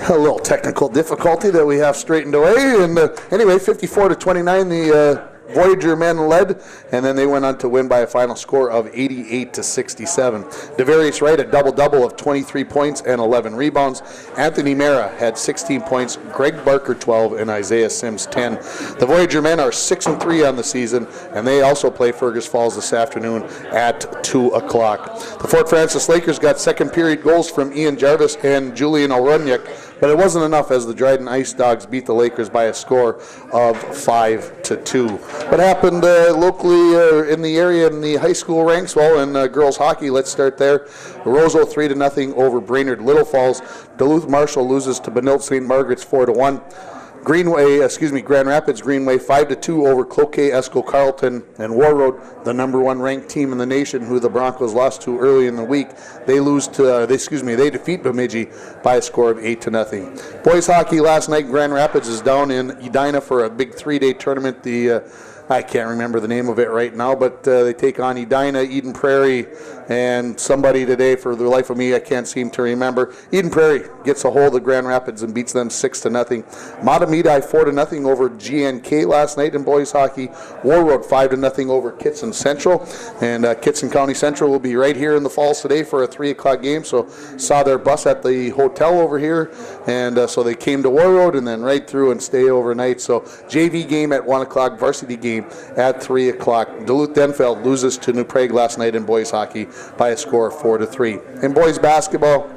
A little technical difficulty that we have straightened away. And anyway, 54-29, the Voyager men led, and then they went on to win by a final score of 88-67. DeVarius Wright, a double-double of 23 points and 11 rebounds. Anthony Mara had 16 points, Greg Barker 12, and Isaiah Sims 10. The Voyager men are 6-3 on the season, and they also play Fergus Falls this afternoon at 2 o'clock. The Fort Francis Lakers got second period goals from Ian Jarvis and Julian Alruniak, but it wasn't enough as the Dryden Ice Dogs beat the Lakers by a score of 5-2. What happened locally in the area in the high school ranks? Well, in girls hockey, let's start there. Roseau 3-0 over Brainerd Little Falls. Duluth Marshall loses to Benilde St. Margaret's 4-1. Grand Rapids Greenway 5-2 over Cloquet Esco Carleton, and Warroad, the number one ranked team in the nation, who the Broncos lost to early in the week. They defeat Bemidji by a score of 8-0. Boys hockey last night, Grand Rapids is down in Edina for a big 3-day tournament. I can't remember the name of it right now, but they take on Edina, Eden Prairie, and somebody today, for the life of me, I can't seem to remember. Eden Prairie gets a hold of Grand Rapids and beats them 6-0. Matamidi 4-0 over GNK last night in boys hockey. Warroad 5-0 over Kitson Central, and Kitson County Central will be right here in the Falls today for a 3 o'clock game. So saw their bus at the hotel over here, and so they came to Warroad and then right through and stay overnight. So JV game at 1 o'clock, varsity game at 3 o'clock. Duluth Denfeld loses to New Prague last night in boys hockey by a score of 4-3. In boys basketball,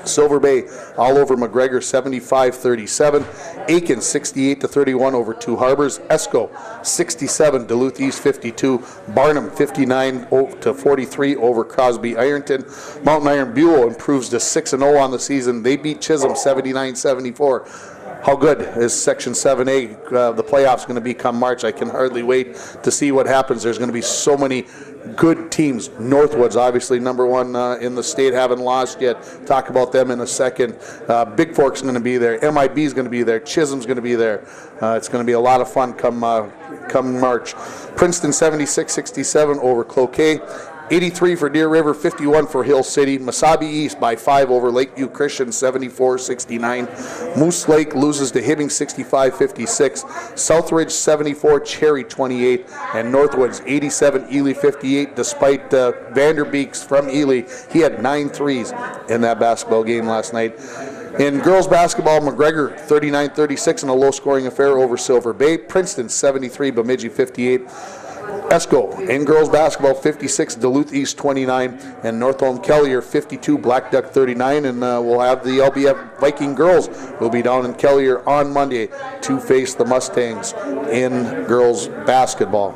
Silver Bay all over McGregor 75-37. Aiken 68-31 over Two Harbors. Esco 67, Duluth East 52. Barnum 59-43 over Crosby Ironton. Mountain Iron Buell improves to 6-0 on the season. They beat Chisholm 79-74. How good is Section 7A, the playoffs, going to be come March? I can hardly wait to see what happens. There's going to be so many good teams. Northwoods, obviously, number one in the state, haven't lost yet. Talk about them in a second. Big Fork's going to be there. MIB's going to be there. Chisholm's going to be there. It's going to be a lot of fun come March. Princeton 76-67 over Cloquet. 83 for Deer River, 51 for Hill City. Mesabi East by 5 over Lakeview Christian, 74-69. Moose Lake loses to Hibbing, 65-56. Southridge 74, Cherry 28, and Northwoods 87, Ely 58. Despite Vanderbeeks from Ely, he had 9 threes in that basketball game last night. In girls basketball, McGregor 39-36 in a low-scoring affair over Silver Bay. Princeton 73, Bemidji 58. Esco in girls basketball 56, Duluth East 29, and Northholm Kellier 52, Black Duck 39, and we'll have the LBF Viking girls will be down in Kellier on Monday to face the Mustangs in girls basketball.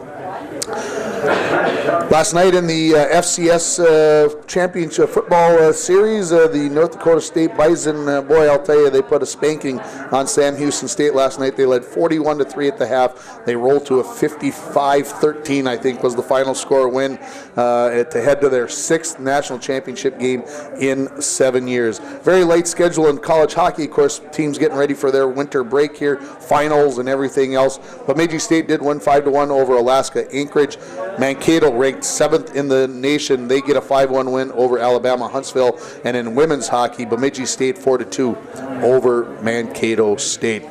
Last night in the FCS Championship Football Series, the North Dakota State Bison, boy, I'll tell you, they put a spanking on Sam Houston State last night. They led 41-3 at the half. They rolled to a 55-13, I think, was the final score win to head to their 6th national championship game in 7 years. Very light schedule in college hockey. Of course, teams getting ready for their winter break here, finals and everything else. But Bemidji State did win 5-1 over Alaska Anchorage. Mankato ranked 7th in the nation. They get a 5-1 win over Alabama Huntsville. And in women's hockey, Bemidji State 4-2 over Mankato State.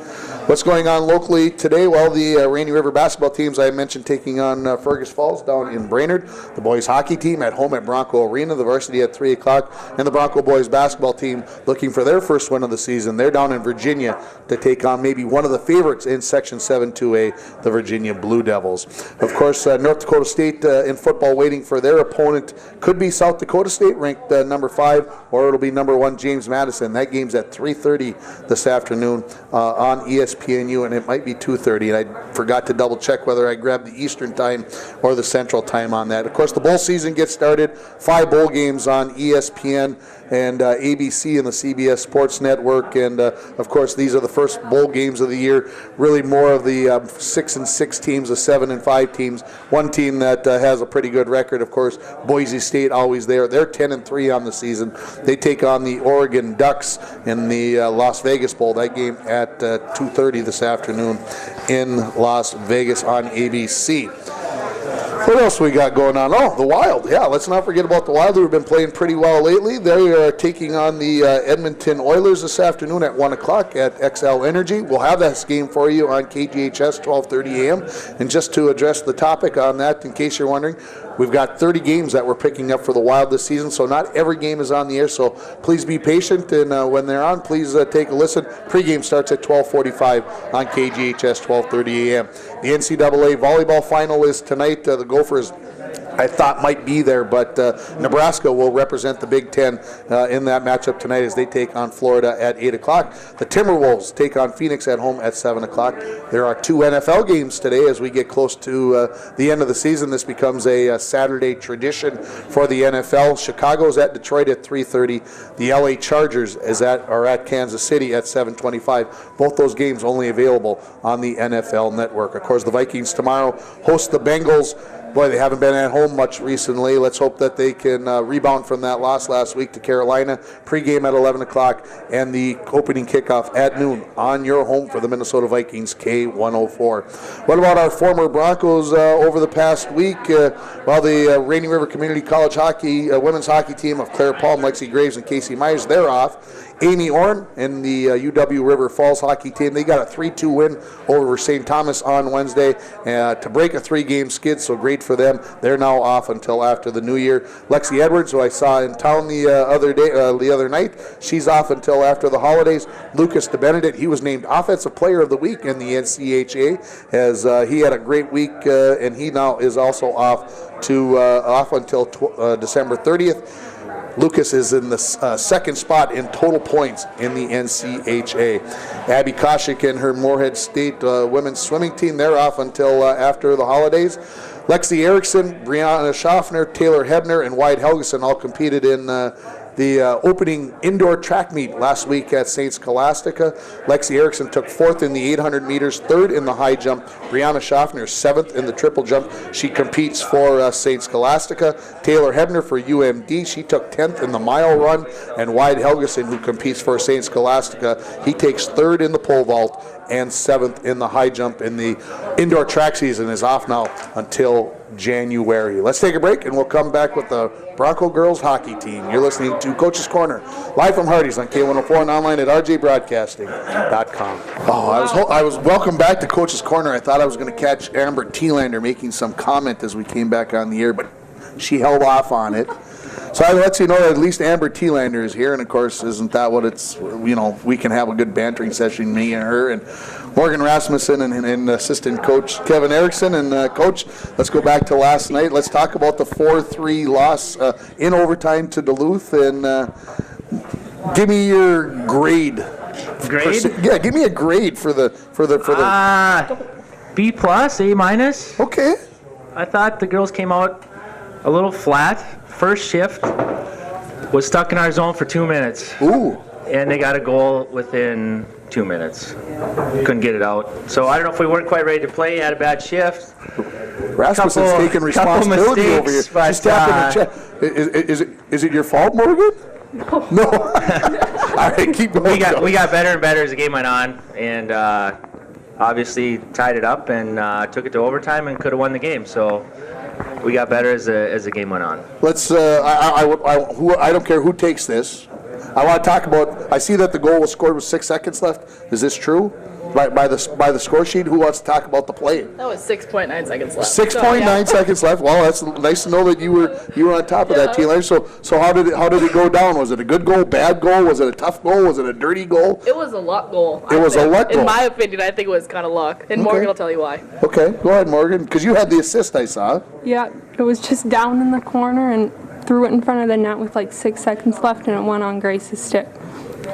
What's going on locally today? Well, the Rainy River basketball teams I mentioned taking on Fergus Falls down in Brainerd. The boys hockey team at home at Bronco Arena. The varsity at 3 o'clock. And the Bronco boys basketball team looking for their first win of the season. They're down in Virginia to take on maybe one of the favorites in Section 7-2A, the Virginia Blue Devils. Of course, North Dakota State in football waiting for their opponent. Could be South Dakota State ranked number 5, or it'll be number 1 James Madison. That game's at 3:30 this afternoon on ESPNU, and it might be 2:30. And I forgot to double check whether I grabbed the Eastern time or the Central time on that. Of course, the bowl season gets started. 5 bowl games on ESPN and ABC and the CBS Sports Network, and of course these are the first bowl games of the year. Really more of the 6-6 teams, the 7-5 teams. One team that has a pretty good record, of course, Boise State, always there. They're 10-3 on the season. They take on the Oregon Ducks in the Las Vegas Bowl. That game at 2:30 this afternoon in Las Vegas on ABC. What else we got going on? Oh, the Wild. Yeah, let's not forget about the Wild, who have been playing pretty well lately. They are taking on the Edmonton Oilers this afternoon at 1 o'clock at XL Energy. We'll have that game for you on KGHS 12:30 a.m. And just to address the topic on that, in case you're wondering, we've got 30 games that we're picking up for the Wild this season, so not every game is on the air, so please be patient, and when they're on, please take a listen. Pre-game starts at 12:45 on KGHS 12:30 a.m. The NCAA volleyball final is tonight. The Gophers, I thought, might be there, but Nebraska will represent the Big Ten in that matchup tonight as they take on Florida at 8 o'clock. The Timberwolves take on Phoenix at home at 7 o'clock. There are 2 NFL games today as we get close to the end of the season. This becomes a Saturday tradition for the NFL. Chicago's at Detroit at 3:30. The LA Chargers are at Kansas City at 7:25. Both those games only available on the NFL Network. Of course, the Vikings tomorrow host the Bengals. Boy, they haven't been at home much recently. Let's hope that they can rebound from that loss last week to Carolina. Pre-game at 11 o'clock and the opening kickoff at noon on your home for the Minnesota Vikings, K104. What about our former Broncos over the past week? The Rainy River Community College hockey women's hockey team of Claire Palm, Lexi Graves, and Casey Myers, they're off. Amy Orn and the UW River Falls hockey team, they got a 3-2 win over St. Thomas on Wednesday to break a 3-game skid, so great for them. They're now off until after the new year. Lexi Edwards, who I saw in town the other night, she's off until after the holidays. Lucas DeBenedict, he was named Offensive Player of the Week in the NCHA as he had a great week, and he now is also off until December 30th. Lucas is in the second spot in total points in the NCHA. Abby Koshik and her Moorhead State women's swimming team, they're off until after the holidays. Lexi Erickson, Brianna Schaffner, Taylor Hebner, and Wyatt Helgeson all competed in the opening indoor track meet last week at St. Scholastica. Lexi Erickson took 4th in the 800 meters, 3rd in the high jump. Brianna Schaffner 7th in the triple jump. She competes for St. Scholastica. Taylor Hebner for UMD, she took 10th in the mile run. And Wyatt Helgeson, who competes for St. Scholastica, he takes 3rd in the pole vault and 7th in the high jump. In the indoor track season is off now until January. Let's take a break and we'll come back with the Bronco girls hockey team. You're listening to Coach's Corner, live from Hardee's on K104 and online at rjbroadcasting.com. I was welcome back to Coach's Corner. I thought I was going to catch Amber Thielander making some comment as we came back on the air, but she held off on it. So I let you know that at least Amber Thielander is here, and of course, isn't that what it's, we can have a good bantering session, me and her, and Morgan Rasmussen and assistant coach Kevin Erickson. And coach, let's go back to last night. Let's talk about the 4-3 loss in overtime to Duluth, and give me your grade. Grade? Give me a grade for the B+, A-. Okay. I thought the girls came out a little flat. First shift was stuck in our zone for 2 minutes. Ooh. And they got a goal within 2 minutes. Couldn't get it out. So I don't know if we weren't quite ready to play, had a bad shift. Rasmussen's taking responsibility over here. But, she's tapping the check. Is it your fault, Morgan? No. All right, keep going. We got better and better as the game went on, and obviously tied it up and took it to overtime and could have won the game. So we got better as the game went on. Let's. I don't care who takes this. I want to talk about. I see that the goal was scored with 6 seconds left. Is this true? By the score sheet, who wants to talk about the play? That was 6.9 seconds left. 6.9 seconds left. Well, that's nice to know that you were on top of that, Thielander. So how did it go down? Was it a good goal, bad goal? Was it a tough goal? Was it a dirty goal? It was a luck goal. It was a luck goal. In my opinion, I think it was kind of luck. And Morgan will tell you why. Okay, go ahead, Morgan, because you had the assist I saw. Yeah, it was just down in the corner and threw it in front of the net with like 6 seconds left, and it went on Grace's stick.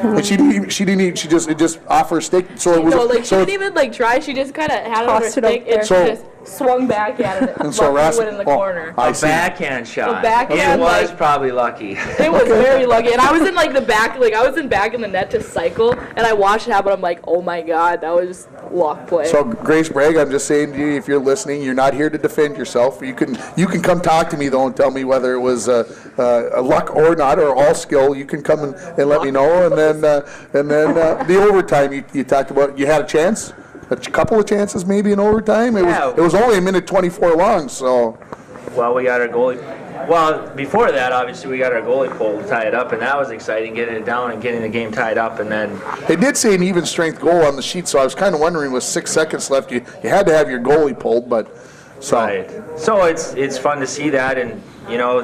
But she just off her stick. So it was. No, she didn't even try. She just kind of had it on her stick and she just swung back at it. And so went in the corner. A backhand shot. Backhand, it was probably lucky. It was very lucky. And I was in the back, I was in back in the net to cycle, and I watched it happen. I'm like, oh my god, that was luck play. So Grace Bragg, I'm just saying to you, if you're listening, you're not here to defend yourself. You can come talk to me though and tell me whether it was a luck or not, or all skill. You can come and let me know. And then the overtime you talked about, you had a chance. A couple of chances maybe in overtime. It was only 1:24 long, so. Well, we got our goalie. Well, before that, obviously, we got our goalie pulled to tie it up, and that was exciting, getting it down and getting the game tied up, and then It did say an even strength goal on the sheet, so I was kind of wondering with 6 seconds left, you had to have your goalie pulled, but so. right. So it's fun to see that, and you know,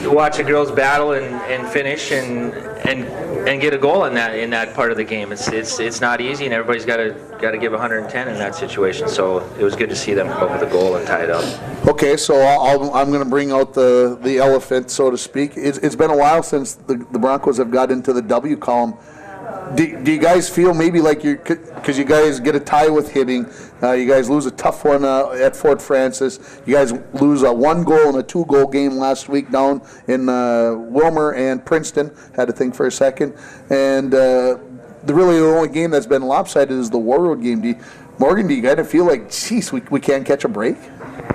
you watch the girls battle and finish and get a goal in that part of the game. It's not easy, and everybody's got to give 110 in that situation. So it was good to see them come up with a goal and tie it up. Okay, so I'm going to bring out the elephant, so to speak. It's been a while since the Broncos have got into the W column. Do you guys feel maybe like because you guys get a tie with Hibbing, you guys lose a tough one at Fort Francis, you guys lose a 1-goal and a 2-goal game last week down in Wilmer and Princeton, had to think for a second, and the only game that's been lopsided is the Warroad game. Morgan, do you kind of feel like, geez, we can't catch a break?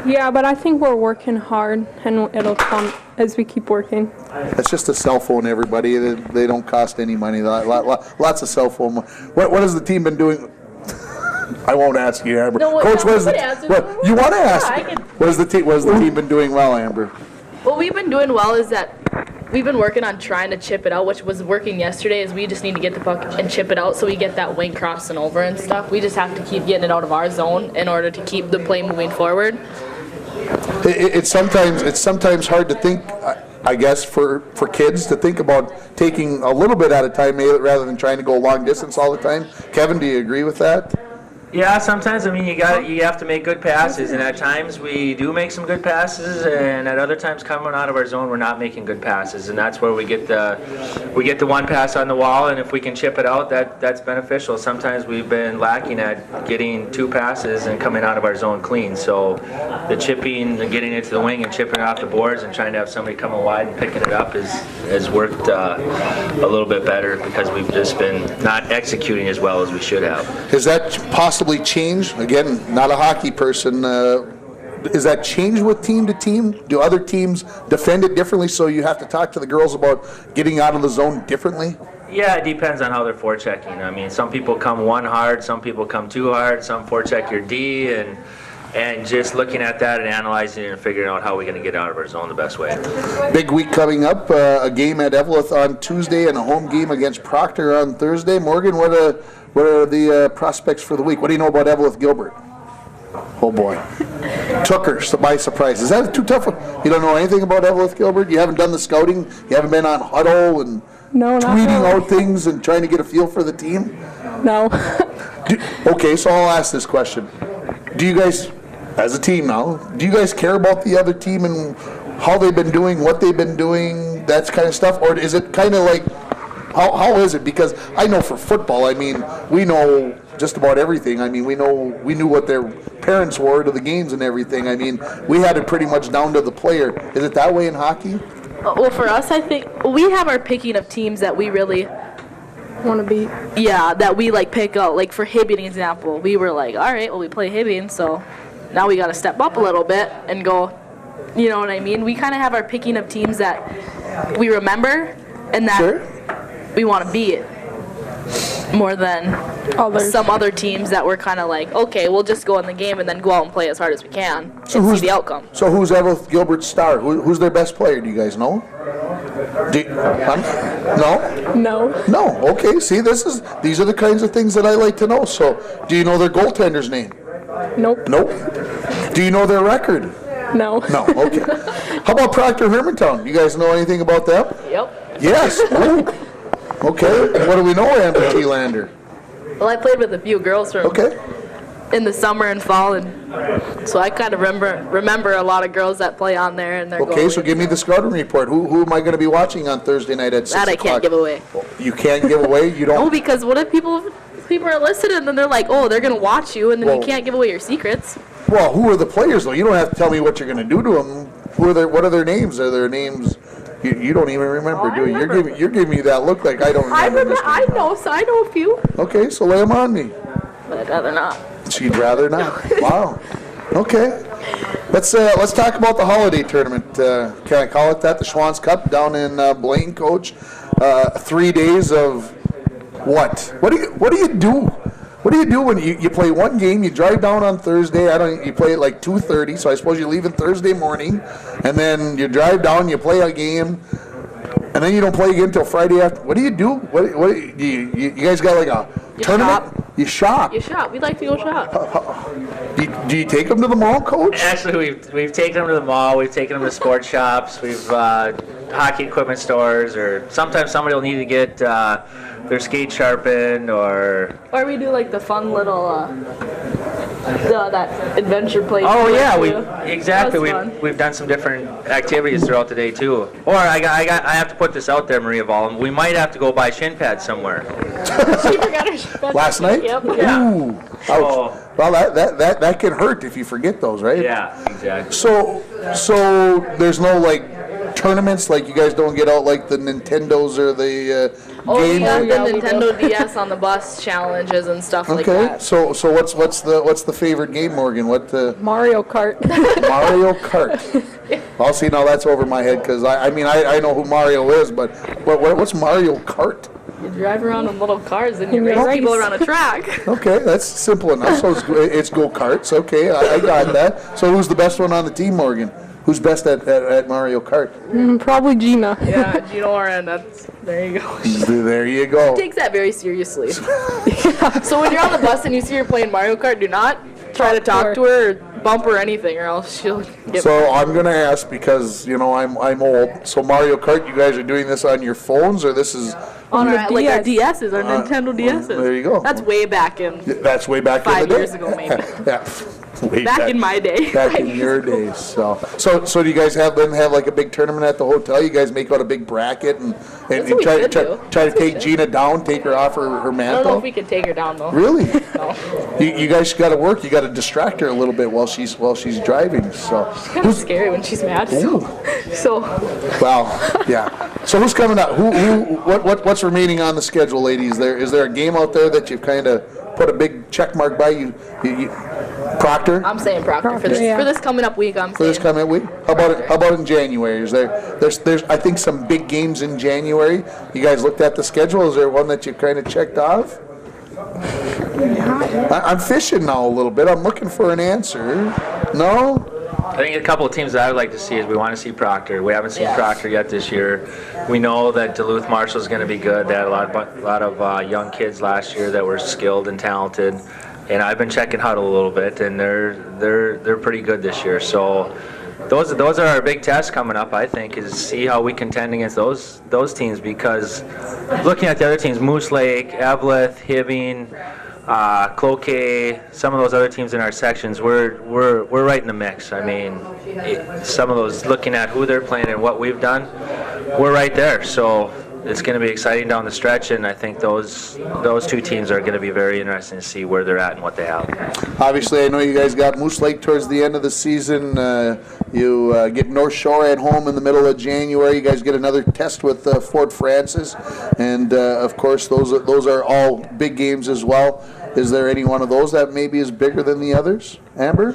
Yeah, but I think we're working hard, and it'll come as we keep working. That's just a cell phone, everybody. They don't cost any money. Lots of cell phone. What has the team been doing? I won't ask you, Amber. No, Coach, what you want to ask? I can. What has the team been doing well, Amber? What we've been doing well is that we've been working on trying to chip it out, which was working yesterday, is we just need to get the puck and chip it out so we get that wing crossing over and stuff. We just have to keep getting it out of our zone in order to keep the play moving forward. It's sometimes hard to think, I guess, for kids to think about taking a little bit at a time rather than trying to go long distance all the time. Kevin, do you agree with that? Yeah, sometimes, I mean, you have to make good passes, and at times we do make some good passes, and at other times coming out of our zone we're not making good passes, and that's where we get the one pass on the wall, and if we can chip it out, that's beneficial. Sometimes we've been lacking at getting 2 passes and coming out of our zone clean, so the chipping and getting into the wing and chipping off the boards and trying to have somebody coming wide and picking it up has worked a little bit better because we've just been not executing as well as we should have. Is that possibly change? Again, not a hockey person. Is that change with team to team? Do other teams defend it differently, so you have to talk to the girls about getting out of the zone differently? Yeah, it depends on how they're forechecking. I mean, some people come 1 hard, some people come 2 hard, some forecheck your D, and just looking at that and analyzing it and figuring out how we're going to get out of our zone the best way. Big week coming up, a game at Eveleth on Tuesday and a home game against Proctor on Thursday. Morgan, what are the prospects for the week? What do you know about Eveleth Gilbert? Oh boy. Took her by surprise. Is that too tough? You don't know anything about Eveleth Gilbert? You haven't done the scouting? You haven't been on Huddle and tweeting out things and trying to get a feel for the team? No. Okay, so I'll ask this question. Do you guys, as a team now, do you guys care about the other team and how they've been doing, what they've been doing, that kind of stuff? Or is it kind of like, how is it? Because I know for football, I mean, we know just about everything. I mean, we knew what their parents wore to the games and everything. I mean, we had it pretty much down to the player. Is it that way in hockey? Well, for us, I think we have our picking of teams that we really Want to be? Yeah, that we like pick out. Like for Hibbing example, we were like, all right, well we play Hibbing, so now we got to step up a little bit and go. You know what I mean? We kind of have our picking of teams that we remember and that we want to beat more than some other teams that we're kind of like, okay, we'll just go in the game and then go out and play as hard as we can and see the outcome. So who's Eveleth Gilbert's star? Who's their best player? Do you guys know? No? No. Okay. See, these are the kinds of things that I like to know. So, do you know their goaltender's name? Nope. Do you know their record? No. No. Okay. How about Proctor Hermantown? You guys know anything about them? Yep. Yes. Ooh. Okay. What do we know, Amber Thielander? Well, I played with a few girls from in the summer and fall, and so I kind of remember a lot of girls that play on there. And okay, so give me the scouting report. Who am I going to be watching on Thursday night at 6 o'clock? That I can't give away. You can't give away? You don't? No, because what if people are listening and then they're like, oh, they're going to watch you, and then you can't give away your secrets. Well, who are the players, though? You don't have to tell me what you're going to do to them. What are their names? Are their names... You don't even remember, do you? You're giving me that look like I don't remember. I know a few. Okay, so lay them on me. But I'd rather not. She'd rather not. Wow. Okay. Let's talk about the holiday tournament. Can I call it that? The Schwann's Cup down in Blaine, Coach. 3 days of what? What do you do? What do you do when you play one game? You drive down on Thursday. You play at like 2:30. So I suppose you're leaving Thursday morning, and then you drive down. You play a game, and then you don't play again until Friday after. What do you do? What you guys got like a tournament? shop. You shop. You shop. We like to go shop. Do you take them to the mall, Coach? Actually, we've taken them to the mall. We've taken them to sports shops. We've hockey equipment stores, or sometimes somebody will need to get their skate sharpened, or Or we do like the fun little that adventure place. oh we yeah, went we to. exactly That was fun. we've done some different activities throughout the day too. Or I have to put this out there, Maria Volum. We might have to go buy shin pads somewhere. She forgot her spend- Last night? Yep. Yeah. Ooh, ouch. Oh. Well, that can hurt if you forget those, right? Yeah, exactly. So there's no like tournaments, like you guys don't get out like the Nintendos or the Oh, we game. got the Yeah, we do. Nintendo DS on the bus challenges and stuff like Okay, that. so what's the favorite game, Morgan? What the Mario Kart. Mario Kart? I'll see. Now that's over my head because I know who Mario is, but what's Mario Kart? You drive around in little cars and you You race race. people around a track. Okay, that's simple enough. So it's go karts. Okay, I got that. So who's the best one on the team, Morgan? Who's best at Mario Kart? Probably Gina. Yeah, Gino Oren, there you go. There you go. Takes that very seriously. So when you're on the bus and you see her playing Mario Kart, do not try to talk to her or bump her or anything, or else she'll get. So I'm gonna ask because I'm old. So Mario Kart, you guys are doing this on your phones, or this is on the our, like our DS. DSs, our Nintendo DSs. there you go. That's way back in that's way back in 5 the day. years ago, maybe. Yeah, way Back in my day. Back 5 in years your ago. days. So do you guys have like a big tournament at the hotel? You guys make out a big bracket and what we try could do. to That's take what we should. Gina down, take her off her I don't know mantle? if we can take her down though. Really? No. You guys got to work. You got to distract her a little bit while she's driving. So Kind of scary when she's mad. So well, yeah. So who's coming up? What's remaining on the schedule, ladies? Is there a game out there that you've kind of put a big check mark by? You Proctor? I'm saying Proctor for Proctor, this yeah. for this coming up week. I'm For this saying. coming week? How about in January? Is there's I think some big games in January. You guys looked at the schedule. Is there one that you kind of checked off? I'm fishing now a little bit. I'm looking for an answer. No? I think a couple of teams that I would like to see is we want to see Proctor. We haven't seen Yeah. Proctor yet this year. We know that Duluth Marshall is going to be good. They had a lot of young kids last year that were skilled and talented. And I've been checking Huddle a little bit, and they're pretty good this year. So those are our big tests coming up. I think is see how we contend against those teams, because looking at the other teams, Moose Lake, Eveleth, Hibbing, Cloquet, some of those other teams in our sections, we're right in the mix. I mean, some of those, looking at who they're playing and what we've done, we're right there. So it's going to be exciting down the stretch, and I think those two teams are going to be very interesting to see where they're at and what they have. Obviously, I know you guys got Moose Lake towards the end of the season. You get North Shore at home in the middle of January. You guys get another test with Fort Francis, and of course, those are all big games as well. Is there any one of those that maybe is bigger than the others, Amber?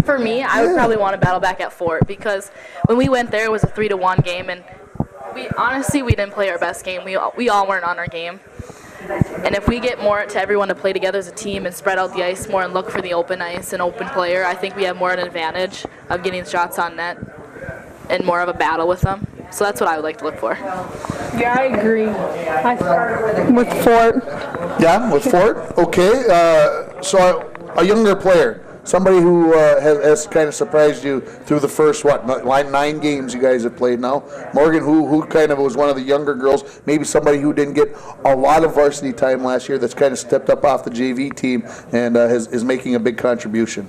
For me, I would Yeah. probably want to battle back at Fort, because when we went there, it was a 3-1 game, and we didn't play our best game. We all weren't on our game. And if we get more to everyone to play together as a team and spread out the ice more and look for the open ice and open player, I think we have more an advantage of getting shots on net and more of a battle with them. So that's what I would like to look for. Yeah, I agree. With Fort. Yeah, with Fort. Okay, so a younger player, somebody who has kind of surprised you through the first 9 games you guys have played now. Morgan, who kind of was one of the younger girls, maybe somebody who didn't get a lot of varsity time last year, that's kind of stepped up off the JV team and is making a big contribution.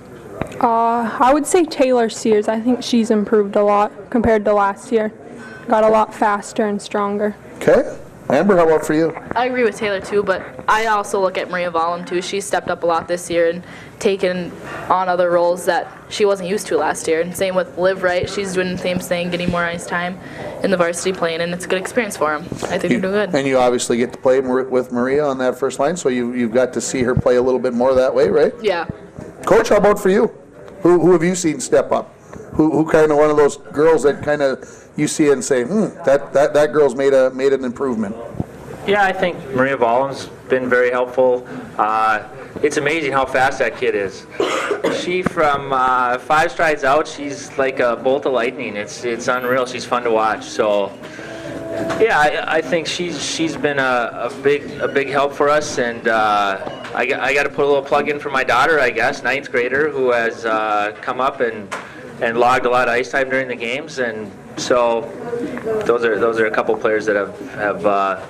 I would say Taylor Sears. I think she's improved a lot compared to last year. Got a lot faster and stronger. Okay, Amber, how about for you? I agree with Taylor too, but I also look at Maria Volum too. She's stepped up a lot this year and taken on other roles that she wasn't used to last year. And same with Liv Wright. She's doing the same thing, getting more ice time in the varsity playing, and it's a good experience for them. I think they're doing good. And you obviously get to play with Maria on that first line, so you've got to see her play a little bit more that way, right? Yeah. Coach, how about for you? Who have you seen step up? Who kind of one of those girls that kind of you see and say, that girl's made an improvement? Yeah, I think Maria Vollen's been very helpful. It's amazing how fast that kid is. She, from 5 strides out, she's like a bolt of lightning. It's unreal. She's fun to watch. So, yeah, I think she's been a big help for us. And I got to put a little plug in for my daughter, I guess, 9th grader, who has come up and logged a lot of ice time during the games. And so those are a couple players that have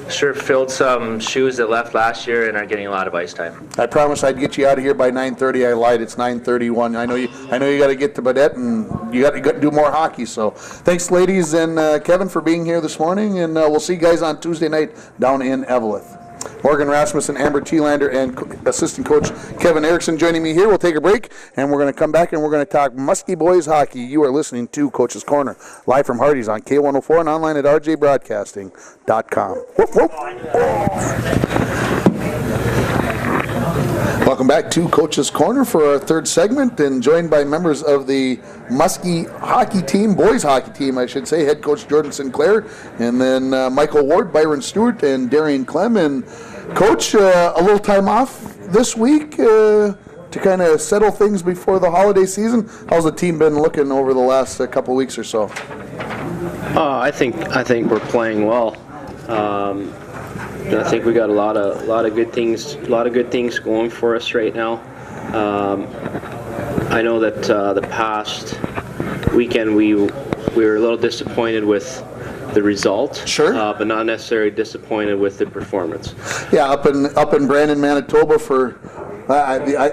sure filled some shoes that left last year and are getting a lot of ice time. I promised I'd get you out of here by 9:30. I lied. It's 9:31. I know you got to get to Badette and you got to do more hockey. So thanks, ladies and Kevin, for being here this morning. And we'll see you guys on Tuesday night down in Eveleth. Morgan Rasmussen, Amber Thielander, and assistant coach Kevin Erickson joining me here. We'll take a break, and we're going to come back and we're going to talk Muskie boys hockey. You are listening to Coach's Corner, live from Hardy's on K104 and online at rjbroadcasting.com. Whoop, whoop. Welcome back to Coach's Corner for our third segment, and joined by members of the Muskie hockey team, boys hockey team, I should say, head coach Jordan Sinclair, and then Michael Ward, Byron Stewart, and Darian Clem. And Coach, a little time off this week to kind of settle things before the holiday season. How's the team been looking over the last couple weeks or so? I think we're playing well. I think we got a lot of good things going for us right now. I know that the past weekend we were a little disappointed with the result, sure, but not necessarily disappointed with the performance. Yeah, up in Brandon, Manitoba for.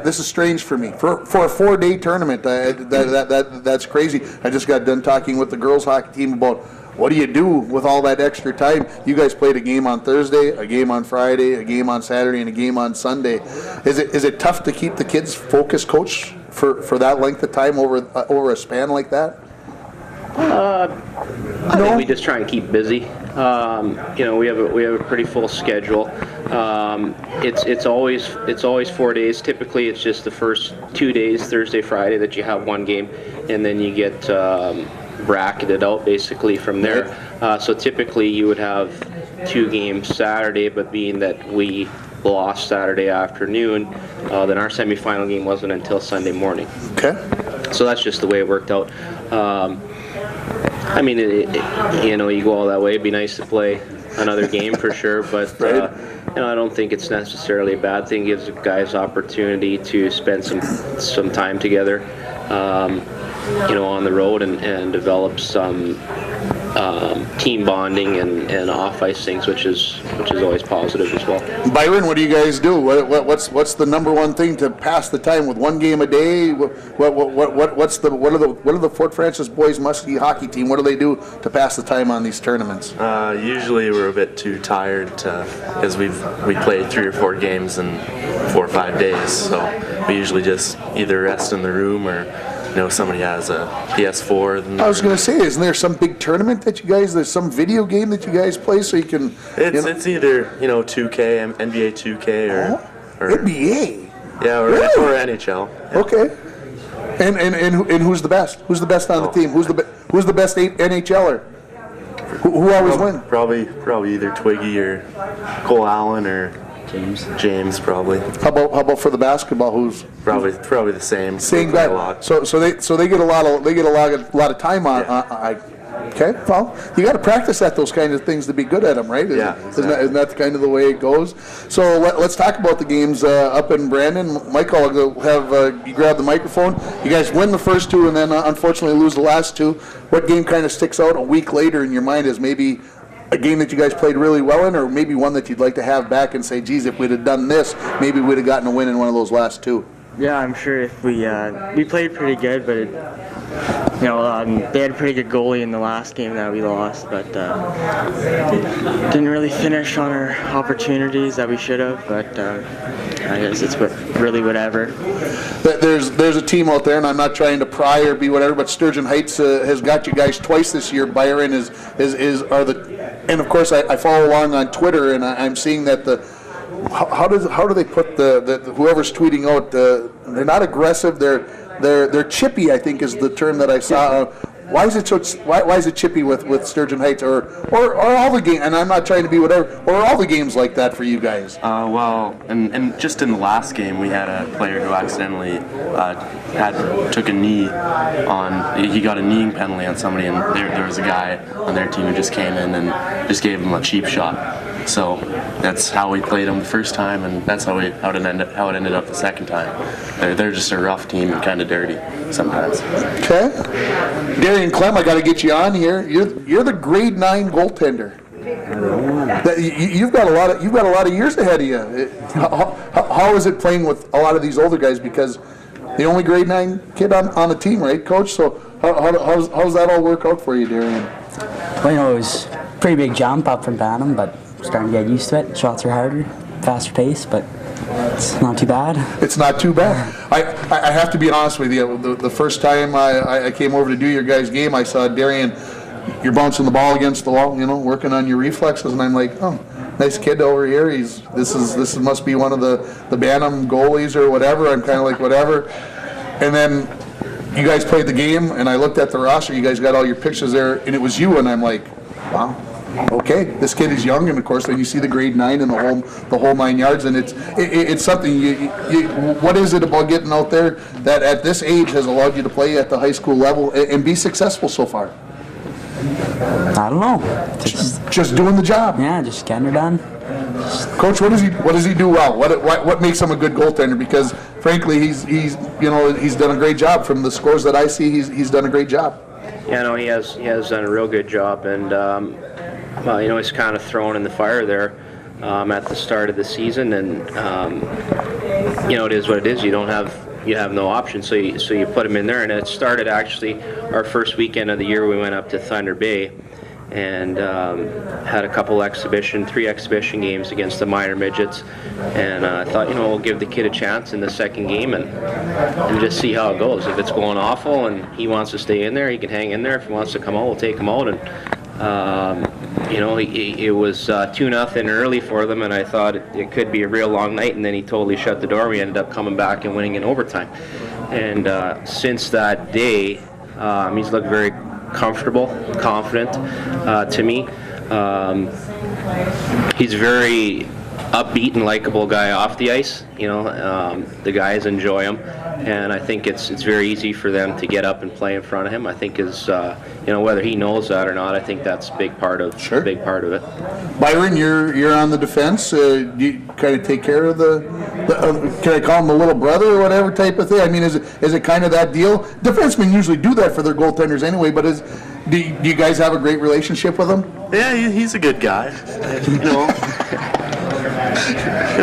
This is strange for me. For a 4-day tournament, that's crazy. I just got done talking with the girls hockey team about what do you do with all that extra time. You guys played a game on Thursday, a game on Friday, a game on Saturday, and a game on Sunday. Is it tough to keep the kids focused, Coach, for that length of time over a span like that? I think we just try and keep busy. We have a pretty full schedule. It's always 4 days. Typically, it's just the first 2 days, Thursday, Friday, that you have one game, and then you get bracketed out basically from there. So typically, you would have 2 games Saturday, but being that we lost Saturday afternoon, then our semifinal game wasn't until Sunday morning. Okay. So that's just the way it worked out. I mean, you go all that way. It'd be nice to play another game for sure, but I don't think it's necessarily a bad thing. It gives guys opportunity to spend some time together, on the road and develop some team bonding and off ice things, which is always positive as well. Byron, what do you guys do? What's the number one thing to pass the time with? One game a day? What are the Fort Francis boys Muskie hockey team? What do they do to pass the time on these tournaments? Usually we're a bit too tired because we play 3 or 4 games in 4 or 5 days, so we usually just either rest in the room or somebody has a PS4. I was going to say, isn't there some big tournament that there's some video game that you guys play so you can... It's either, 2K, NBA 2K or NBA? Yeah, or NHL. Yeah. Okay. And who's the best? Who's the best on the team? Who's the best NHLer? Who always wins? Probably either Twiggy or Cole Allen or James probably. How about for the basketball? Who's probably the same. Same guy. So they get a lot of time on. Yeah. Okay. Well, you got to practice at those kinds of things to be good at them, right? Yeah. Isn't that kind of the way it goes? So let's talk about the games up in Brandon. Michael, I'll have you grab the microphone. You guys win the first 2 and then unfortunately lose the last 2. What game kind of sticks out a week later in your mind as maybe a game that you guys played really well in, or maybe one that you'd like to have back and say, geez, if we'd have done this, maybe we'd have gotten a win in one of those last 2? Yeah, I'm sure if we played pretty good, but they had a pretty good goalie in the last game that we lost, but didn't really finish on our opportunities that we should have. But I guess it's really whatever. There's a team out there, and I'm not trying to pry or be whatever, but Sturgeon Heights has got you guys twice this year. Byron and of course I follow along on Twitter, and I'm seeing that how do they put the whoever's tweeting out? They're not aggressive. They're chippy, I think is the term that I saw. Why is it so? Why is it chippy with Sturgeon Heights or all the games? And I'm not trying to be whatever. Or all the games like that for you guys? Well, and just in the last game, we had a player who accidentally took a knee on. He got a kneeing penalty on somebody, and there was a guy on their team who just came in and just gave him a cheap shot. So that's how we played them the first time, and that's how it ended up the second time. They're just a rough team and kind of dirty sometimes. Okay, Darian Clem, I got to get you on here. You're the grade 9 goaltender. You've got a lot of years ahead of you. How is it playing with a lot of these older guys? Because the only grade 9 kid on the team, right, Coach? So how's that all work out for you, Darian? Well, it was a pretty big jump up from Bantam, but starting to get used to it. Shots are harder, faster pace, but it's not too bad. It's not too bad. I have to be honest with you. The first time I came over to do your guys' game, I saw Darian. You're bouncing the ball against the wall, working on your reflexes, and I'm like, oh, nice kid over here. This must be one of the Bantam goalies or whatever. I'm kind of like whatever. And then you guys played the game, and I looked at the roster. You guys got all your pictures there, and it was you, and I'm like, wow. Okay, this kid is young, and of course, then you see the grade 9 and the whole 9 yards, and it's something. What is it about getting out there that at this age has allowed you to play at the high school level and be successful so far? I don't know. Just doing the job. Yeah, just getting her done. Coach, what does he do well? What makes him a good goaltender? Because frankly, he's done a great job. From the scores that I see, he's done a great job. Yeah, no, he has done a real good job, and he's kind of thrown in the fire there at the start of the season, and it is what it is. You have no option, so you put him in there, and it started actually our first weekend of the year. We went up to Thunder Bay and had a 3 exhibition games against the minor midgets, and I thought, we'll give the kid a chance in the second game and just see how it goes. If it's going awful and he wants to stay in there, he can hang in there. If he wants to come out, we'll take him out. And it was 2-0 early for them, and I thought it could be a real long night, and then he totally shut the door. We ended up coming back and winning in overtime. And since that day, he's looked very comfortable, confident to me. He's very upbeat and likable guy off the ice. The guys enjoy him, and I think it's very easy for them to get up and play in front of him. I think whether he knows that or not, I think that's a big part of it. Byron, you're on the defense. Do you kind of take care of the can I call him the little brother or whatever type of thing? I mean, is it kind of that deal? Defensemen usually do that for their goaltenders anyway, but do you guys have a great relationship with him? Yeah, he's a good guy.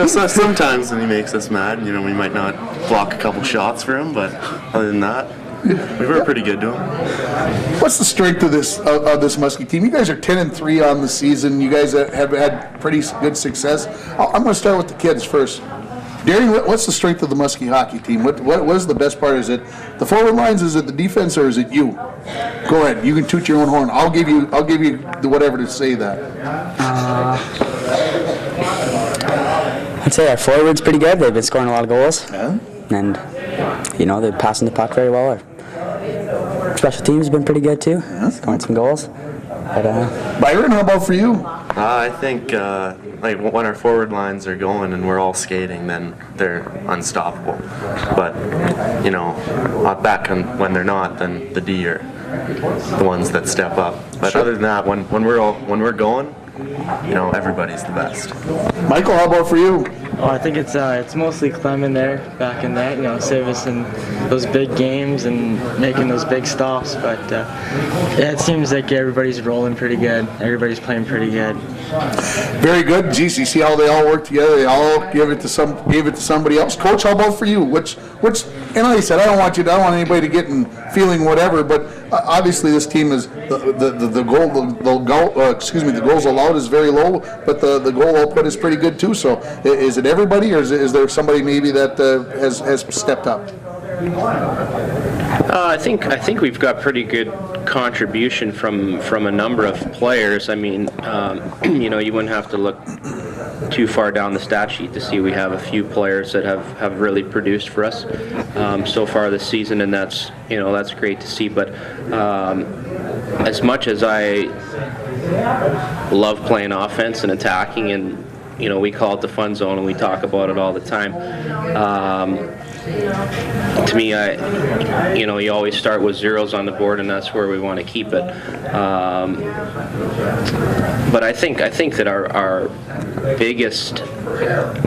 So sometimes when he makes us mad, we might not block a couple shots for him, but other than that, we were pretty good to him. What's the strength of this Muskie team? You guys are 10-3 on the season. You guys have had pretty good success. I'm going to start with the kids first. Darian, what's the strength of the Muskie hockey team? What is the best part? Is it the forward lines? Is it the defense, or is it you? Go ahead. You can toot your own horn. I'll give you the whatever to say that. I'd say our forward's pretty good. They've been scoring a lot of goals. Yeah. And, they're passing the puck very well. Our special teams have been pretty good, too. Scoring some goals. But, Byron, how about for you? I think when our forward lines are going and we're all skating, then they're unstoppable. But, back when they're not, then the D are the ones that step up. But other than that, when we're going, everybody's the best. Michael, how about for you? Oh, I think it's mostly Clem in there, back in that, servicing those big games and making those big stops. But it seems like everybody's rolling pretty good. Everybody's playing pretty good. Very good. Geez, you see how they all work together. They all gave it to somebody else. Coach, how about for you? Which? And like I said, I don't want anybody to get in feeling whatever. But obviously, this team is the goals allowed is very low, but the goal output is pretty good too. So is it everybody, or is there somebody maybe that has stepped up? I think we've got pretty good contribution from a number of players. I mean, you wouldn't have to look too far down the stat sheet to see we have a few players that have really produced for us so far this season, and that's great to see. But as much as I love playing offense and attacking, and we call it the fun zone and we talk about it all the time. To me, you always start with zeros on the board, and that's where we want to keep it. But I think that our biggest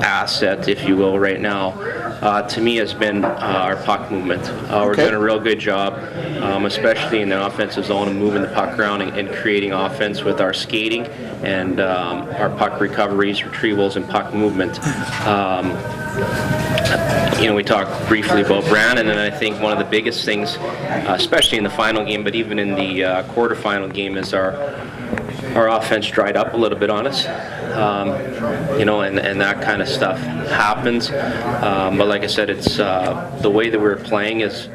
asset, if you will, right now, to me, has been our puck movement. We're doing a real good job, especially in the offensive zone, of moving the puck around and creating offense with our skating and our puck recoveries, retrievals, and puck movement. We talked briefly about Brandon, and I think one of the biggest things, especially in the final game, but even in the quarterfinal game, is our offense dried up a little bit on us. And that kind of stuff happens. But like I said, it's the way that we're playing is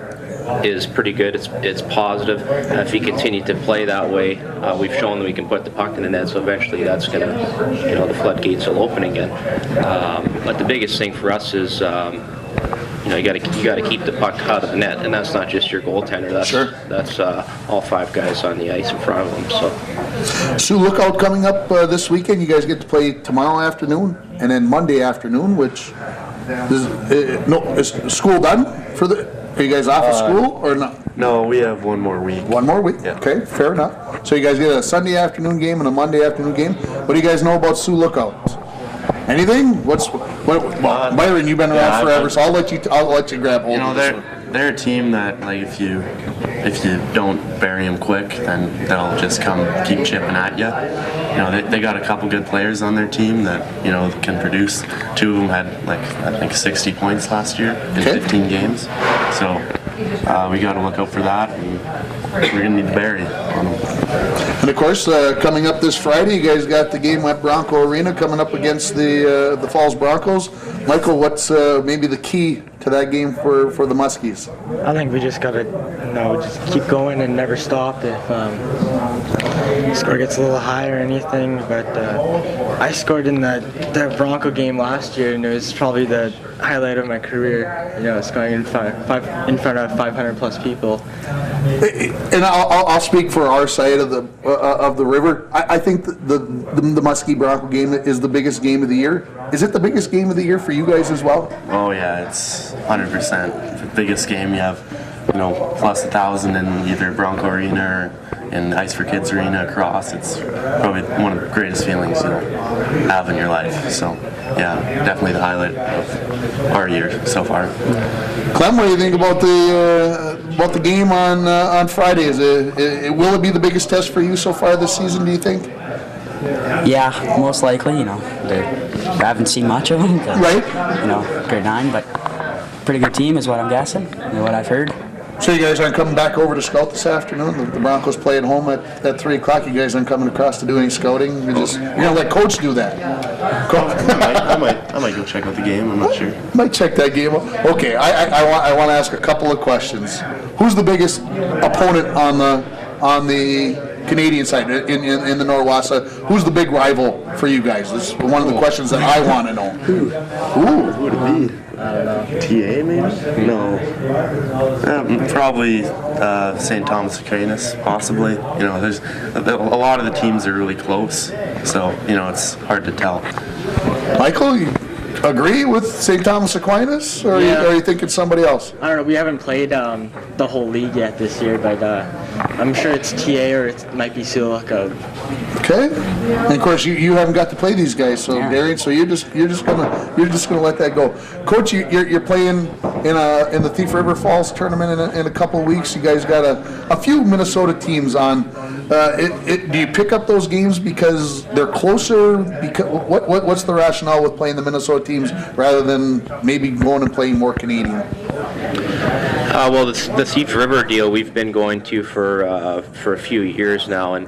pretty good. It's positive. If we continue to play that way, we've shown that we can put the puck in the net. So eventually, that's gonna, the floodgates will open again. But the biggest thing for us is, you got to keep the puck out of the net, and that's not just your goaltender. That's all 5 guys on the ice in front of them. So, Sioux Lookout coming up this weekend. You guys get to play tomorrow afternoon and then Monday afternoon. Which is school done for the? Are you guys off of school or not? No, we have one more week. One more week? Yeah. Okay, fair enough. So you guys get a Sunday afternoon game and a Monday afternoon game. What do you guys know about Sioux Lookout? Anything? Well, Byron, you've been around forever, so I'll let you grab hold of this one. They're a team that, like, if you don't bury them quick, then they'll just come keep chipping at you. They got a couple good players on their team that can produce. 2 of them had, like, I think 60 points last year in 15 games. So we got to look out for that, and we're gonna need to bury on them. And of course, coming up this Friday, you guys got the game at Bronco Arena coming up against the Falls Broncos. Michael, what's maybe the key to that game for the Muskies? I think we just gotta, just keep going and never stop. If the score gets a little high or anything, but I scored in the Bronco game last year, and it was probably the highlight of my career. Scoring in front of 500 plus people. And I'll speak for our side of the river. I think the Muskie Bronco game is the biggest game of the year. Is it the biggest game of the year for you guys as well? Oh yeah, it's 100%. The biggest game. You have, plus 1,000 in either Bronco Arena or in Ice for Kids Arena across. It's probably one of the greatest feelings you'll have in your life. So yeah, definitely the highlight of our year so far. Clem, what do you think about the game on Friday? Will it be the biggest test for you so far this season, do you think? Yeah, most likely. I haven't seen much of them. Right. Grade 9, but pretty good team is what I'm guessing, what I've heard. So you guys aren't coming back over to scout this afternoon? The Broncos play at home at 3 o'clock. You guys aren't coming across to do any scouting? You're gonna let Coach do that? I might go check out the game. I'm not sure. Might check that game out. Okay, I want to ask a couple of questions. Who's the biggest opponent on the Canadian side in the Norwassa? Who's the big rival for you guys? This is one of the questions that I want to know. Who would it be? I don't know. TA maybe? No. Probably St. Thomas Aquinas, possibly. There's a lot of the teams are really close, so it's hard to tell. Michael, you agree with St. Thomas Aquinas, or are you thinking somebody else? I don't know. We haven't played the whole league yet this year, but I'm sure it's TA or it might be Sioux Lookout. Okay, and of course you haven't got to play these guys, so Darian, so you're just gonna let that go. Coach, you're playing in the Thief River Falls tournament in a couple of weeks. You guys got a few Minnesota teams on. Do you pick up those games because they're closer? Because what's the rationale with playing the Minnesota teams rather than maybe going and playing more Canadian? Well, the Thief River deal we've been going to for a few years now, and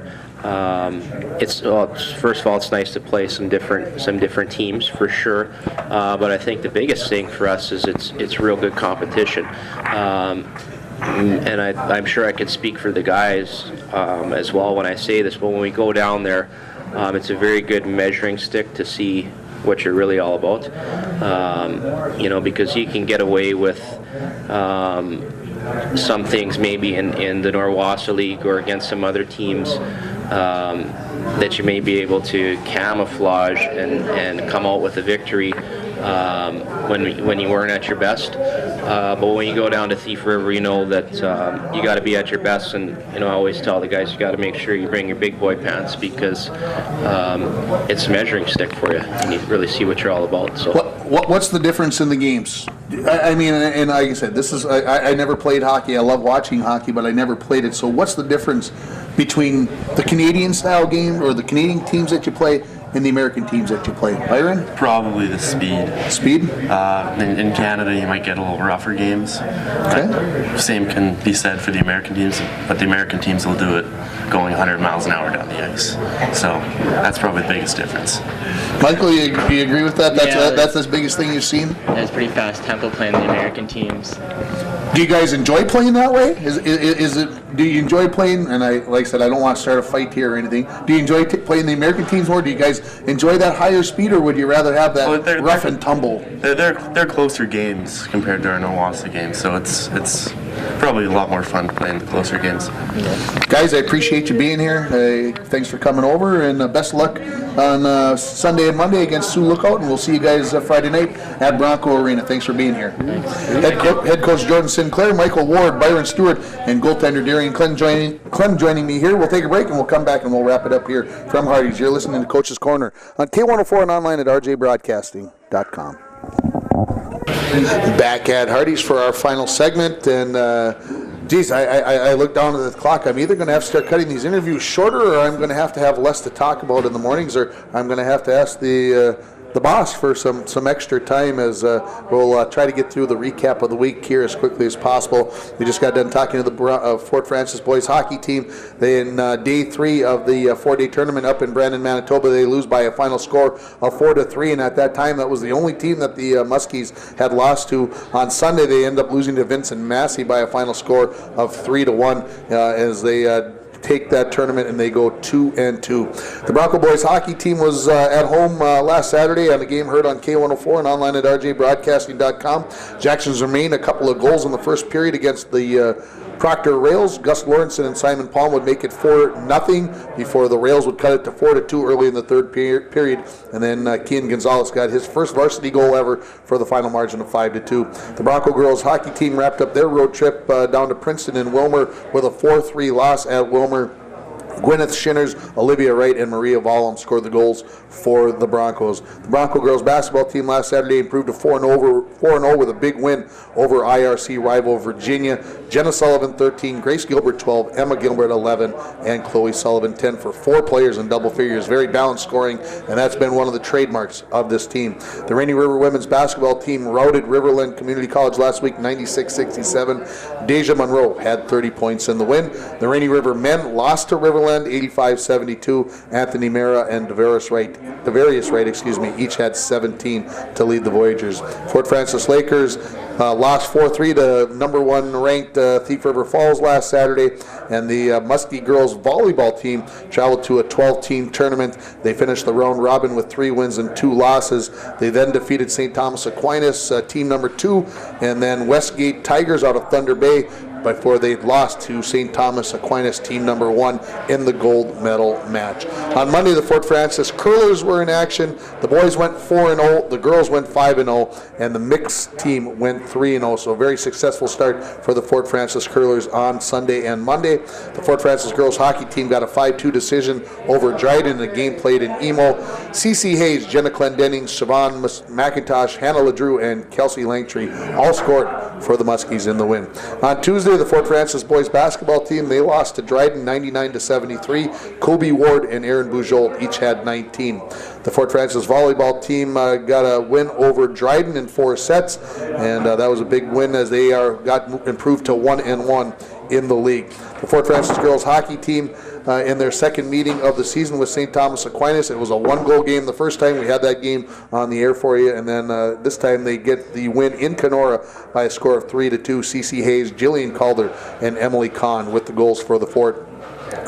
first of all, it's nice to play some different teams for sure. But I think the biggest thing for us is it's real good competition. And I'm sure I can speak for the guys as well when I say this, but when we go down there, it's a very good measuring stick to see what you're really all about. Because you can get away with some things maybe in the Norwassa League or against some other teams that you may be able to camouflage and come out with a victory when you weren't at your best. But when you go down to Thief River, you know that you got to be at your best, and I always tell the guys you got to make sure you bring your big boy pants because it's a measuring stick for you, and you really see what you're all about. So What's the difference in the games? I mean, and like I said, this is I never played hockey. I love watching hockey, but I never played it. So what's the difference between the Canadian style game or the Canadian teams that you play and the American teams that you play? Byron? Probably the speed. Speed? In Canada, you might get a little rougher games. Okay. Same can be said for the American teams, but the American teams will do it going 100 miles an hour down the ice. So that's probably the biggest difference. Michael, you agree with that? Yeah, That's the biggest thing you've seen? It's pretty fast tempo playing the American teams. Do you guys enjoy playing that way? Is it? Do you enjoy playing? And like I said, I don't want to start a fight here or anything. Do you enjoy playing the American teams more? Do you guys enjoy that higher speed, or would you rather have that rough and tumble? They're closer games compared to our Nowassa games, so it's probably a lot more fun playing the closer games. Guys, I appreciate you being here. Thanks for coming over, and best of luck on Sunday and Monday against Sioux Lookout, and we'll see you guys Friday night at Bronco Arena. Thanks for being here. Head coach Jordan Sinclair, Michael Ward, Byron Stewart, and goaltender Darian Clem joining me here. We'll take a break and we'll come back and we'll wrap it up here from Hardy's. You're listening to Coach's Corner on K104 and online at rjbroadcasting.com. Back at Hardy's for our final segment, and geez, I look down at the clock. I'm either going to have to start cutting these interviews shorter, or I'm going to have less to talk about in the mornings, or I'm going to have to ask the boss for some extra time as we'll try to get through the recap of the week here as quickly as possible. We just got done talking to the Fort Frances boys hockey team. They in day 3 of the 4-day tournament up in Brandon, Manitoba. They lose by a final score of 4-3, and at that time that was the only team that the Muskies had lost to. On Sunday they end up losing to Vincent Massey by a final score of 3-1 as they take that tournament and they go 2-2. The Bronco boys hockey team was at home last Saturday on the game heard on K104 and online at rjbroadcasting.com. Jackson's remained a couple of goals in the first period against the Proctor Rails. Gus Lawrenson and Simon Palm would make it 4-0 before the Rails would cut it to 4-2 early in the third period, and then Kian Gonzalez got his first varsity goal ever for the final margin of 5-2. The Bronco girls hockey team wrapped up their road trip down to Princeton and Wilmer with a 4-3 loss at Wilmer. Gwyneth Shinners, Olivia Wright, and Maria Vollum scored the goals for the Broncos. The Bronco girls basketball team last Saturday improved to 4-0 with a big win over IRC rival Virginia. Jenna Sullivan 13, Grace Gilbert 12, Emma Gilbert 11, and Chloe Sullivan 10 for 4 players in double figures. Very balanced scoring, and that's been one of the trademarks of this team. The Rainy River women's basketball team routed Riverland Community College last week 96-67. Deja Monroe had 30 points in the win. The Rainy River men lost to Riverland 85-72. Anthony Mera and Devarius Wright, each had 17 to lead the Voyagers. Fort Frances Lakers lost 4-3 to number 1 ranked Thief River Falls last Saturday, and the Muskie girls volleyball team traveled to a 12-team tournament. They finished the round robin with 3 wins and 2 losses. They then defeated St. Thomas Aquinas, team number 2, and then Westgate Tigers out of Thunder Bay before they lost to St. Thomas Aquinas, team number 1, in the gold medal match. On Monday, the Fort Frances Curlers were in action. The boys went 4-0, the girls went 5-0, and the mixed team went 3-0. So a very successful start for the Fort Frances Curlers on Sunday and Monday. The Fort Frances girls hockey team got a 5-2 decision over Dryden in a game played in Emo. Cece Hayes, Jenna Clendenning, Siobhan McIntosh, Hannah LeDrew, and Kelsey Langtree all scored for the Muskies in the win. On Tuesday, the Fort Frances boys basketball team, they lost to Dryden 99-73. Kobe Ward and Aaron Bujold each had 19. The Fort Frances volleyball team got a win over Dryden in 4 sets, and that was a big win as they got improved to 1-1 in the league. The Fort Frances girls hockey team in their second meeting of the season with St. Thomas Aquinas. It was a 1-goal game the first time. We had that game on the air for you, and then this time they get the win in Kenora by a score of 3-2. Cece Hayes, Jillian Calder, and Emily Kahn with the goals for the Fort.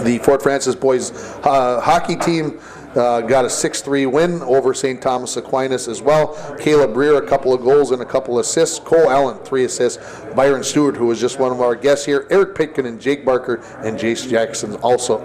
The Fort Frances boys hockey team got a 6-3 win over St. Thomas Aquinas as well. Caleb Breer, a couple of goals and a couple assists. Cole Allen, 3 assists. Byron Stewart, who was just one of our guests here. Eric Pitkin and Jake Barker and Jace Jackson also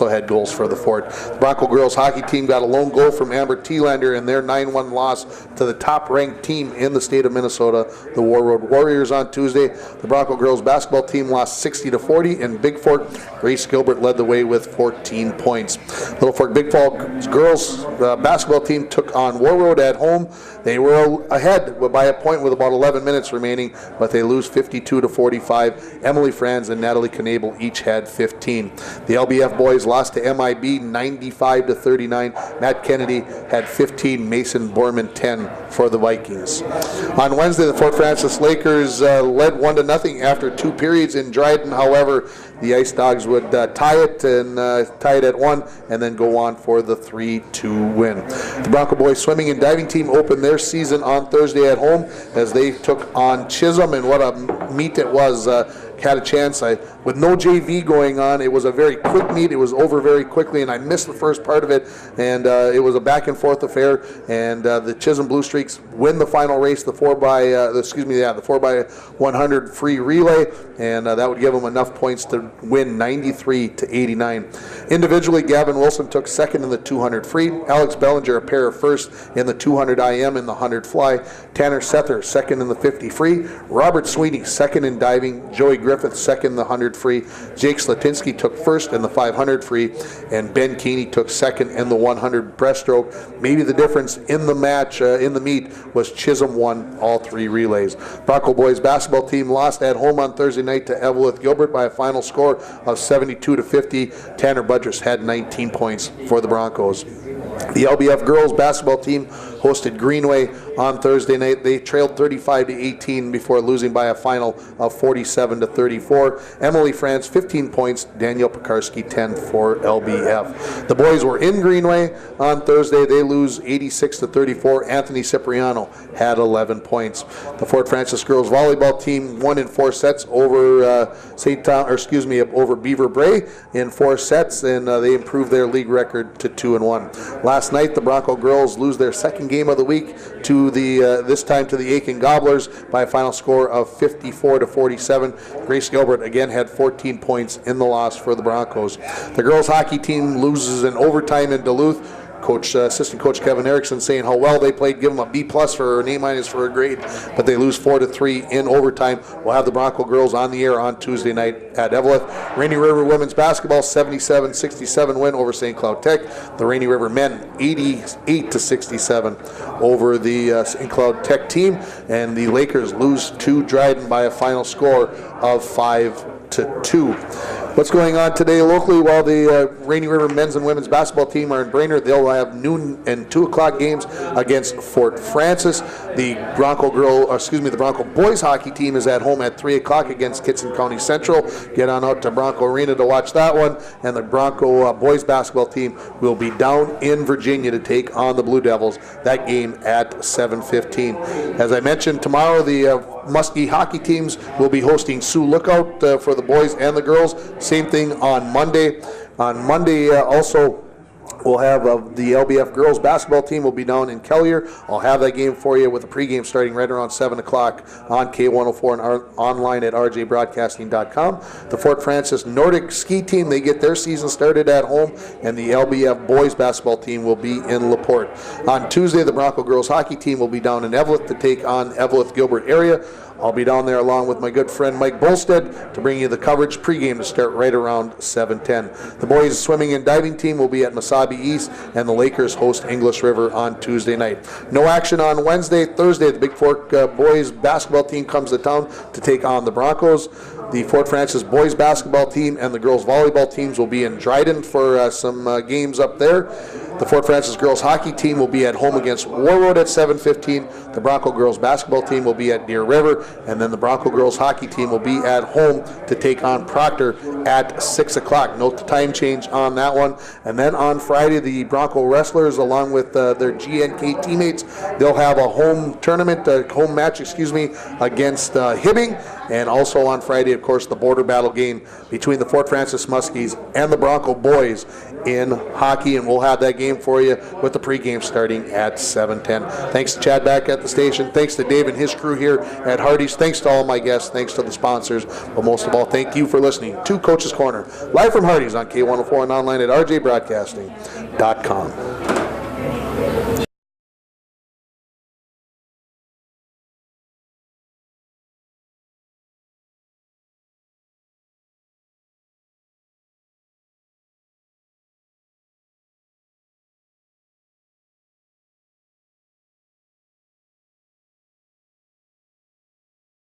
had goals for the Fort. The Bronco girls hockey team got a lone goal from Amber Thielander in their 9-1 loss to the top-ranked team in the state of Minnesota, the War Road Warriors, on Tuesday. The Bronco girls basketball team lost 60-40, and Big Fork Grace Gilbert led the way with 14 points. Little Fork Big Fork girls basketball team took on War Road at home. They were ahead by a point with about 11 minutes remaining, but they lose 52-45. Emily Franz and Natalie Knabel each had 15. The LBF boys lost to MIB 95-39. Matt Kennedy had 15. Mason Borman 10 for the Vikings. On Wednesday, the Fort Francis Lakers led 1-0 after 2 periods in Dryden. However, the Ice Dogs would tie it at 1 and then go on for the 3-2 win. The Bronco boys swimming and diving team opened their season on Thursday at home as they took on Chisholm, and what a meet it was. Had a chance. With no JV going on, it was a very quick meet. It was over very quickly, and I missed the first part of it. And it was a back and forth affair. And the Chisholm Blue Streaks win the final race, the 4x100 free relay, and that would give them enough points to win 93-89. Individually, Gavin Wilson took second in the 200 free. Alex Bellinger a pair of first in the 200 IM and the 100 fly. Tanner Sether second in the 50 free. Robert Sweeney second in diving. Joey Griffith second in the 100 free. Jake Slatinsky took first in the 500 free, and Ben Keeney took second in the 100 breaststroke. Maybe the difference in the match, in the meet, was Chisholm won all 3 relays. Bronco boys basketball team lost at home on Thursday night to Evelyn Gilbert by a final score of 72-50. Tanner Budrus had 19 points for the Broncos. The LBF girls basketball team hosted Greenway on Thursday night. They trailed 35-18 before losing by a final of 47-34. Emily Franz 15 points, Danielle Pekarski 10 for LBF. The boys were in Greenway on Thursday. They lose 86-34. Anthony Cipriano had 11 points. The Fort Francis girls volleyball team won in 4 sets over over Beaver Bray in 4 sets, and they improved their league record to 2-1. Last night, the Bronco girls lose their second game of the week to this time to the Aiken Gobblers by a final score of 54-47. Grace Gilbert again had 14 points in the loss for the Broncos. The girls hockey team loses in overtime in Duluth. Assistant coach Kevin Erickson saying how well they played, give them a B+ for an A- for a grade, but they lose 4-3 in overtime. We'll have the Bronco girls on the air on Tuesday night at Evelyn. Rainy River women's basketball 77-67 win over St. Cloud Tech. The Rainy River men 88-67 over the St. Cloud Tech team, and the Lakers lose to Dryden by a final score of 5-2. What's going on today locally? While the Rainy River men's and women's basketball team are in Brainerd, they'll have noon and 2 o'clock games against Fort Francis. The Bronco boys hockey team is at home at 3 o'clock against Kitson County Central. Get on out to Bronco Arena to watch that one. And the Bronco boys basketball team will be down in Virginia to take on the Blue Devils. That game at 7:15. As I mentioned, tomorrow the Muskie hockey teams will be hosting Sioux Lookout for the boys and the girls. Same thing on Monday. On Monday also we'll have the LBF girls basketball team will be down in Kelliher. I'll have that game for you with the pregame starting right around 7 o'clock on K104 and online at rjbroadcasting.com. The Fort Francis Nordic ski team, they get their season started at home, and the LBF boys basketball team will be in LaPorte. On Tuesday, the Bronco girls hockey team will be down in Evelyn to take on Evelyn Gilbert area. I'll be down there along with my good friend Mike Bolstead to bring you the coverage pregame to start right around 7:10. The boys swimming and diving team will be at Mesabi East, and the Lakers host English River on Tuesday night. No action on Wednesday. Thursday, the Big Fork boys basketball team comes to town to take on the Broncos. The Fort Francis boys basketball team and the girls volleyball teams will be in Dryden for some games up there. The Fort Francis girls hockey team will be at home against War Road at 7:15. The Bronco girls basketball team will be at Deer River, and then the Bronco girls hockey team will be at home to take on Proctor at 6 o'clock. Note the time change on that one. And then on Friday, the Bronco wrestlers, along with their GNK teammates, they'll have a home tournament, home match, against Hibbing. And also on Friday, of course, the border battle game between the Fort Francis Muskies and the Bronco boys in hockey, and we'll have that game for you with the pregame starting at 7:10. Thanks to Chad back at the station. Thanks to Dave and his crew here at Hardy's. Thanks to all my guests. Thanks to the sponsors. But most of all, thank you for listening to Coach's Corner, live from Hardy's on K104 and online at rjbroadcasting.com.